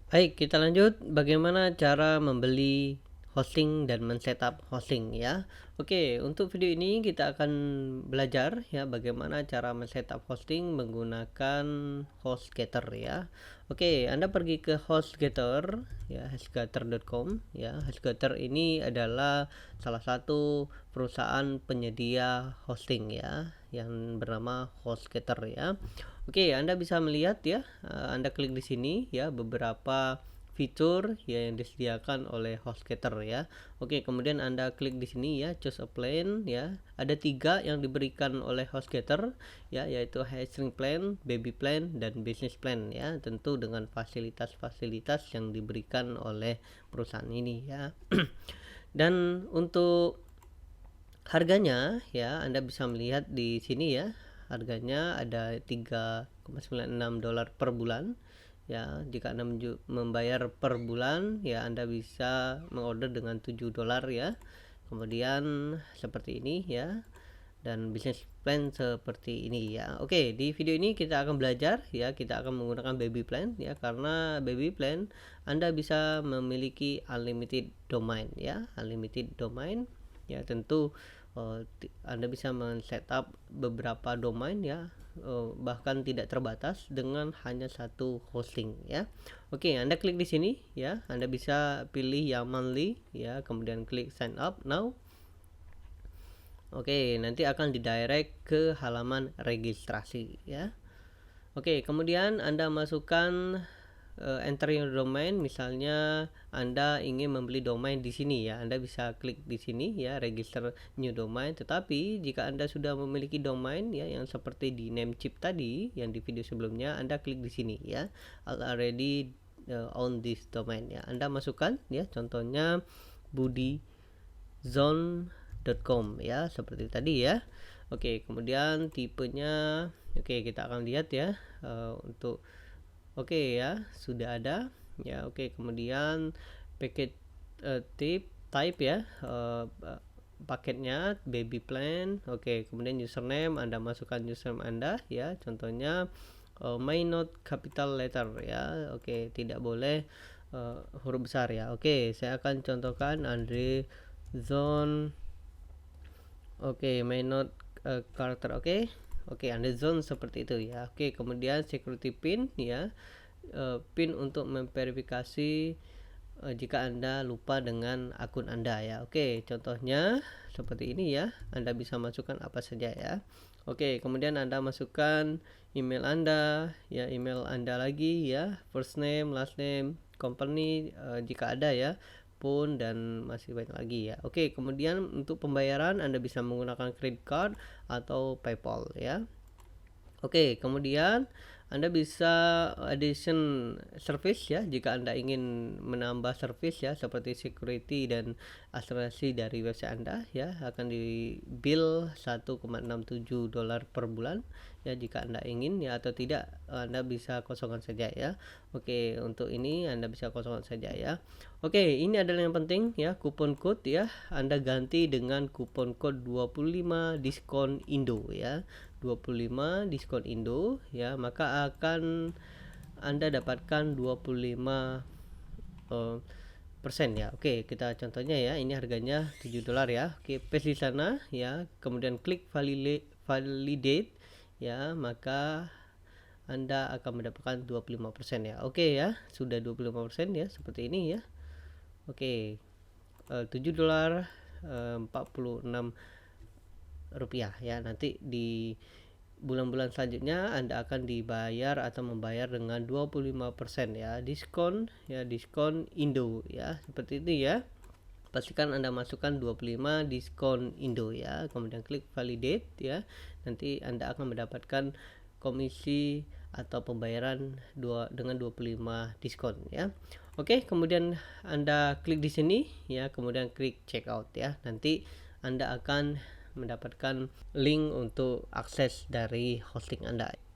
Baik, kita lanjut bagaimana cara membeli hosting dan men-setup hosting ya. Oke, untuk video ini kita akan belajar ya bagaimana cara men-setup hosting menggunakan HostGator ya. Oke, Anda pergi ke HostGator ya, hostgator.com ya. HostGator ini adalah salah satu perusahaan penyedia hosting ya yang bernama HostGator ya. Oke, Anda bisa melihat ya, Anda klik di sini ya beberapa fitur ya yang disediakan oleh HostGator ya. Oke, kemudian Anda klik di sini ya, choose a plan ya. Ada 3 yang diberikan oleh HostGator ya, yaitu high-string plan, baby plan, dan business plan ya. Tentu dengan fasilitas-fasilitas yang diberikan oleh perusahaan ini ya. Dan untuk harganya ya, Anda bisa melihat di sini ya. Harganya ada $3,96 per bulan. Ya, jika Anda membayar per bulan ya Anda bisa mengorder dengan $7 ya. Kemudian seperti ini ya. Dan business plan seperti ini ya. Oke, di video ini kita akan belajar ya, kita akan menggunakan baby plan ya, karena baby plan Anda bisa memiliki unlimited domain ya, unlimited domain ya. Tentu Anda bisa men-setup beberapa domain ya, bahkan tidak terbatas dengan hanya satu hosting ya. Oke, Anda klik di sini ya, Anda bisa pilih yang monthly ya, kemudian klik sign up now. Oke, nanti akan didirect ke halaman registrasi ya. Oke, kemudian Anda masukkan enter your domain. Misalnya Anda ingin membeli domain di sini ya, Anda bisa klik di sini ya, register new domain. Tetapi jika Anda sudah memiliki domain ya yang seperti di Namecheap tadi yang di video sebelumnya, Anda klik di sini ya, already on this domain ya. Anda masukkan ya, contohnya budiZone.com ya, seperti tadi ya. Oke, kemudian tipenya, oke kita akan lihat ya, untuk oke ya, sudah ada ya. Oke, kemudian paket type ya, paketnya baby plan. Oke, kemudian username, Anda masukkan username Anda ya, contohnya may not capital letter ya. Oke, tidak boleh huruf besar ya. Oke, saya akan contohkan Andre Zone. Oke, may not character. Oke, Anda zone seperti itu ya. Oke, kemudian security pin ya, pin untuk memverifikasi jika Anda lupa dengan akun Anda ya. Oke, contohnya seperti ini ya. Anda bisa masukkan apa saja ya. Oke, kemudian Anda masukkan email Anda ya, email Anda lagi ya, first name, last name, company jika ada ya, pun, dan masih banyak lagi ya. Oke, kemudian untuk pembayaran Anda bisa menggunakan credit card atau PayPal ya. Oke, kemudian Anda bisa addition service ya, jika Anda ingin menambah service ya, seperti security dan asuransi dari website Anda ya, akan di bill $1,67 per bulan ya. Jika Anda ingin ya, atau tidak Anda bisa kosongkan saja ya. Oke, untuk ini Anda bisa kosongkan saja ya. Oke, ini adalah yang penting ya, kupon code ya, Anda ganti dengan kupon code 25 diskon Indo ya. 25 diskon Indo ya, maka akan Anda dapatkan 25 persen ya. Oke, kita contohnya ya, ini harganya $7 ya. Oke, paste di sana ya, kemudian klik validate ya, maka Anda akan mendapatkan 25% ya. Oke ya, sudah 25% ya, seperti ini ya. Oke, $7 46 rupiah ya. Nanti di bulan-bulan selanjutnya Anda akan dibayar atau membayar dengan 25% ya, diskon ya, diskon Indo ya, seperti itu ya. Pastikan Anda masukkan 25 diskon Indo ya, kemudian klik validate ya. Nanti Anda akan mendapatkan komisi atau pembayaran dengan 25 diskon ya. Oke, kemudian Anda klik di sini ya, kemudian klik checkout ya. Nanti Anda akan mendapatkan link untuk akses dari hosting Anda.